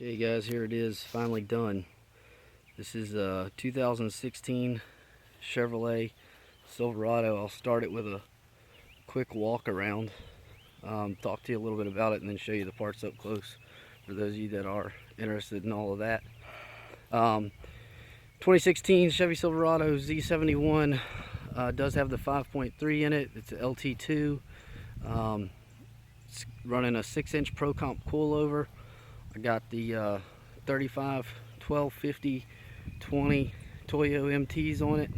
Okay guys, here it is, finally done. This is a 2016 Chevrolet Silverado. I'll start it with a quick walk around, talk to you a little bit about it, and then show you the parts up close for those of you that are interested in all of that. 2016 Chevy Silverado Z71 does have the 5.3 in it. It's a LT2. It's running a 6-inch Pro Comp coilover. I got the 35, 12, 50, 20 Toyo MTs on it.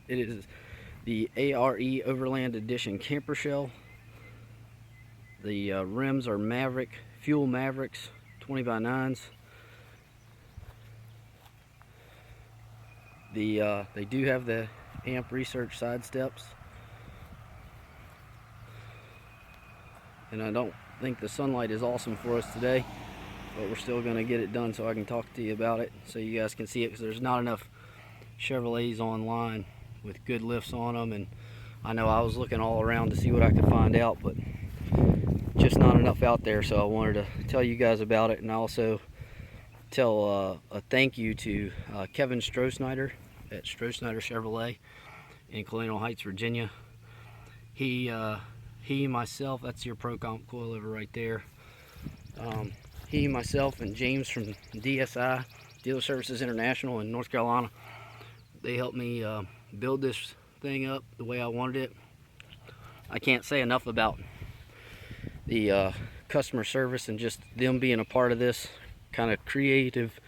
It is the ARE Overland Edition camper shell. The rims are Maverick, Fuel Mavericks, 20x9s. They do have the amp research side steps. And I don't think the sunlight is awesome for us today, but we're still going to get it done so I can talk to you about it so you guys can see it, because there's not enough Chevrolets online with good lifts on them. And I know I was looking all around to see what I could find out, but just not enough out there. So I wanted to tell you guys about it, and also tell a thank you to Kevin Strosnider at Strosnider Chevrolet in Colonial Heights, Virginia. He, myself, that's your Pro Comp coilover right there. He, myself, and James from DSI, Dealer Services International in North Carolina, they helped me build this thing up the way I wanted it. I can't say enough about the customer service and just them being a part of this kind of creative,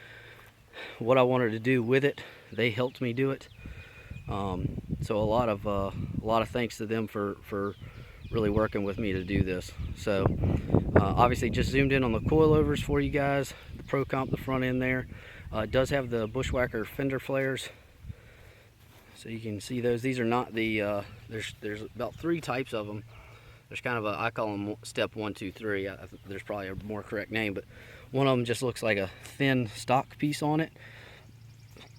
what I wanted to do with it. They helped me do it. So a lot of thanks to them for really working with me to do this. So obviously just zoomed in on the coilovers for you guys. The Pro Comp, the front end there. It does have the Bushwhacker fender flares, so you can see those. These are not the there's about 3 types of them. There's kind of a, I call them step 1, 2, 3. There's probably a more correct name, but one of them just looks like a thin stock piece on it.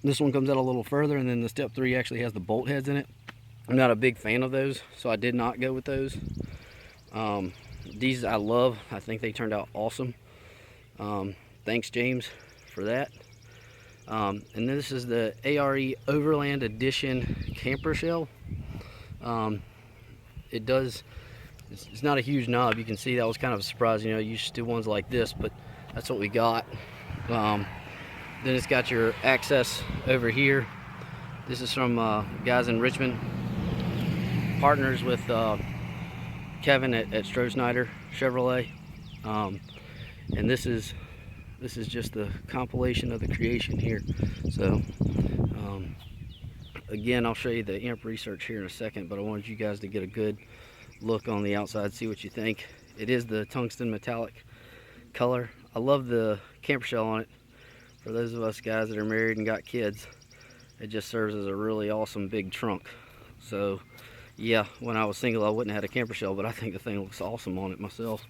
This one comes out a little further, and then the step 3 actually has the bolt heads in it. I'm not a big fan of those, so I did not go with those. These I love. I think they turned out awesome. Thanks, James, for that. And this is the ARE Overland Edition camper shell. It's not a huge knob. You can see that was kind of a surprise. You know, you used to do ones like this, but that's what we got. Then it's got your access over here. This is from guys in Richmond, partners with Kevin at Strosnider Chevrolet, and this is just the compilation of the creation here. So again, I'll show you the amp research here in a second, but I wanted you guys to get a good look on the outside, see what you think. It is the tungsten metallic color. I love the camper shell on it. For those of us guys that are married and got kids, it just serves as a really awesome big trunk. So yeah, when I was single I wouldn't have had a camper shell, but I think the thing looks awesome on it myself.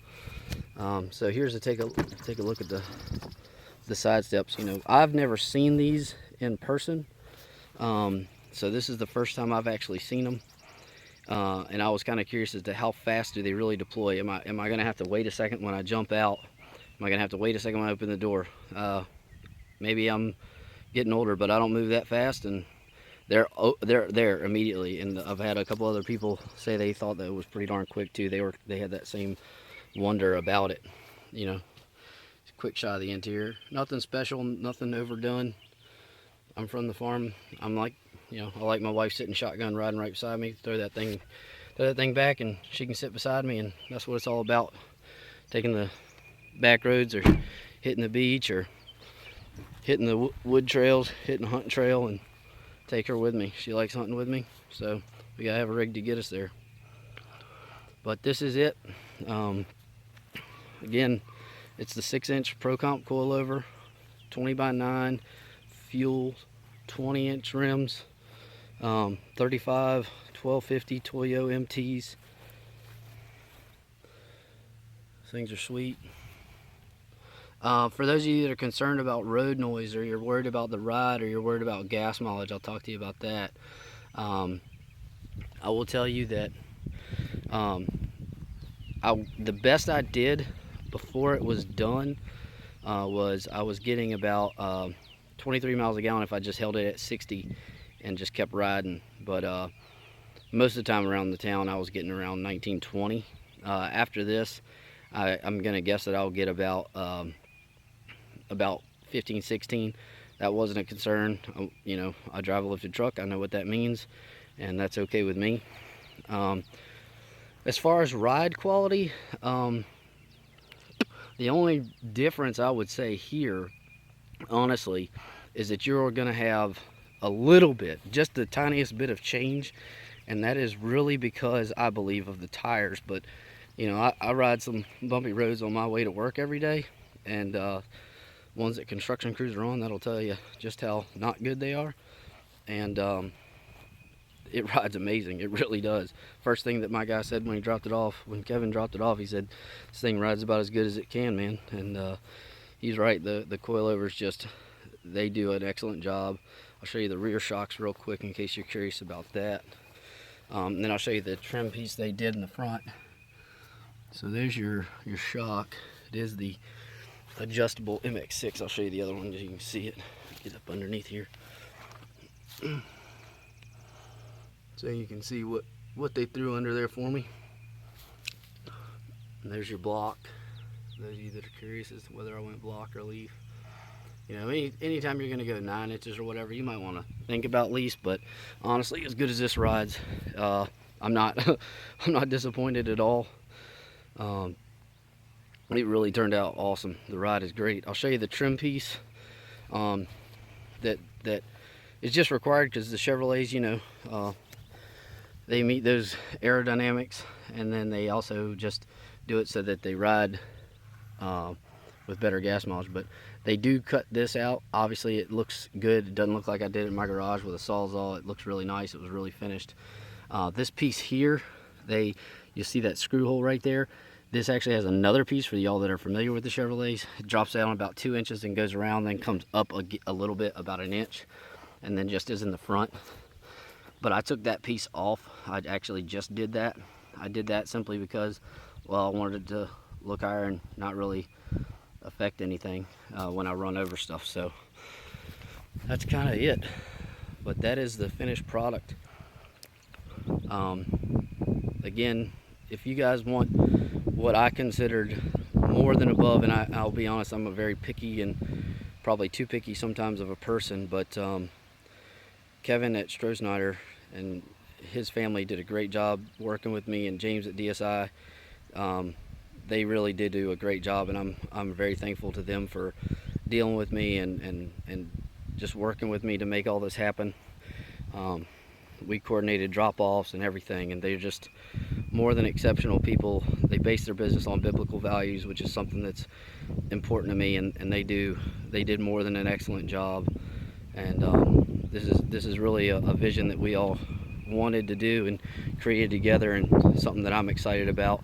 So here's to take a look at the side steps. You know, I've never seen these in person, so this is the first time I've actually seen them, and I was kind of curious as to how fast do they really deploy. Am I gonna have to wait a second when I jump out? Am I gonna have to wait a second when I open the door? Maybe I'm getting older, but I don't move that fast, and they're there immediately. And I've had a couple other people say they thought that it was pretty darn quick too. They had that same wonder about it. You know, quick shot of the interior, nothing special, nothing overdone. I'm from the farm. I'm like, you know, I like my wife sitting shotgun riding right beside me. Throw that thing back, and she can sit beside me, and that's what it's all about. Taking the back roads, or hitting the beach, or hitting the wood trails, hitting the hunting trail, and take her with me. She likes hunting with me, so we gotta have a rig to get us there. But this is it. Again, it's the 6-inch Pro Comp coilover, 20x9, fuel, 20-inch rims, 35, 1250 Toyo MTs. Things are sweet. For those of you that are concerned about road noise, or you're worried about the ride, or you're worried about gas mileage, I'll talk to you about that. I will tell you that the best I did before it was done was I was getting about 23 miles a gallon if I just held it at 60 and just kept riding. But most of the time around the town I was getting around 19, 20. After this, I'm gonna guess that I'll get about 15, 16. That wasn't a concern. You know, I drive a lifted truck. I know what that means, and that's okay with me. As far as ride quality, the only difference I would say here, honestly, is that you're going to have a little bit, just the tiniest bit of change, and that is really because I believe of the tires. But you know, I ride some bumpy roads on my way to work every day, and ones that construction crews are on, that'll tell you just how not good they are. And it rides amazing, it really does. First thing that my guy said when he dropped it off, when Kevin dropped it off, he said, this thing rides about as good as it can, man. And he's right, the coilovers just, they do an excellent job. I'll show you the rear shocks real quick in case you're curious about that. And then I'll show you the trim piece they did in the front. So there's your shock. It is the adjustable MX6. I'll show you the other one so you can see it. Get up underneath here. So you can see what they threw under there for me. And there's your block. Those of you that are curious as to whether I went block or leaf. You know, anytime you're going to go 9 inches or whatever, you might want to think about lease. But honestly, as good as this rides, I'm not I'm not disappointed at all. It really turned out awesome. The ride is great. I'll show you the trim piece that is just required because the Chevrolets, you know, they meet those aerodynamics, and then they also just do it so that they ride with better gas mileage. But they do cut this out. Obviously, it looks good. It doesn't look like I did it in my garage with a Sawzall. It looks really nice. It was really finished. This piece here, you see that screw hole right there. This actually has another piece for y'all that are familiar with the Chevrolets. It drops down about 2 inches and goes around, then comes up a little bit, about an inch, and then just is in the front. But I took that piece off. I actually just did that. I did that simply because, well, I wanted it to look higher and not really affect anything when I run over stuff. So that's kind of it. But that is the finished product. Again, if you guys want what I considered more than above, and I'll be honest, I'm a very picky and probably too picky sometimes of a person, but Kevin at Strosnider and his family did a great job working with me, and James at DSI, they really did do a great job, and I'm very thankful to them for dealing with me and just working with me to make all this happen. We coordinated drop-offs and everything, and they're just more than exceptional people. They base their business on biblical values, which is something that's important to me, and they did more than an excellent job. And this is really a vision that we all wanted to do and created together, and something that I'm excited about.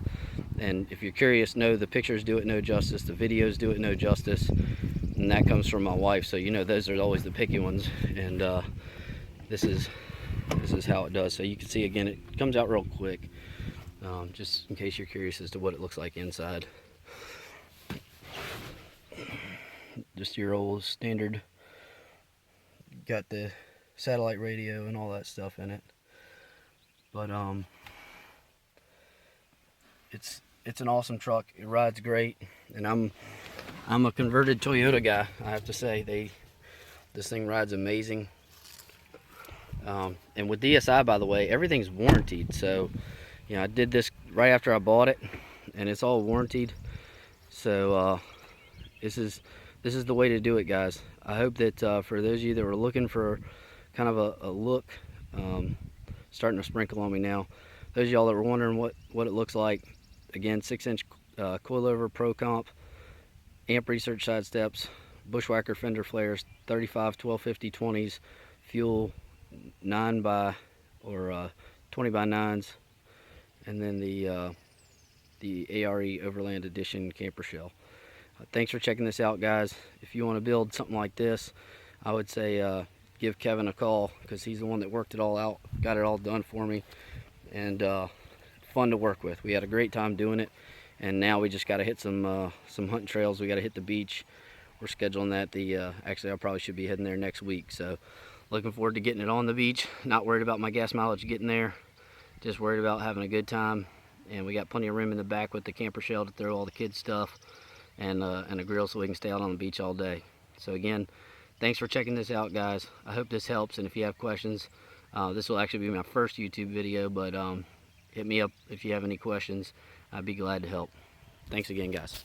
And if you're curious, no, the pictures do it no justice, the videos do it no justice, and that comes from my wife. So you know, those are always the picky ones, and this is how it does. So you can see, again, it comes out real quick, just in case you're curious as to what it looks like inside. Just your old standard, got the satellite radio and all that stuff in it. But it's an awesome truck. It rides great, and I'm a converted Toyota guy, I have to say. This thing rides amazing. And with DSI, by the way, everything's warranted. So, you know, I did this right after I bought it, and it's all warranted. So this is the way to do it, guys. I hope that for those of you that were looking for kind of a look, starting to sprinkle on me now. Those of y'all that were wondering what it looks like, again, 6-inch coilover pro comp, amp research side steps, bushwhacker fender flares, 35 1250 20s, fuel 9 by or 20 by 9s, and then the ARE Overland Edition camper shell. Thanks for checking this out, guys. If you want to build something like this, I would say give Kevin a call, because he's the one that worked it all out, got it all done for me, and fun to work with. We had a great time doing it, and now we just got to hit some hunting trails. We got to hit the beach. We're scheduling that. Actually, I probably should be heading there next week. So looking forward to getting it on the beach. Not worried about my gas mileage getting there. Just worried about having a good time. And we got plenty of room in the back with the camper shell to throw all the kids' stuff, and a grill so we can stay out on the beach all day. So again, thanks for checking this out, guys. I hope this helps, and if you have questions, this will actually be my first YouTube video, but hit me up if you have any questions. I'd be glad to help. Thanks again, guys.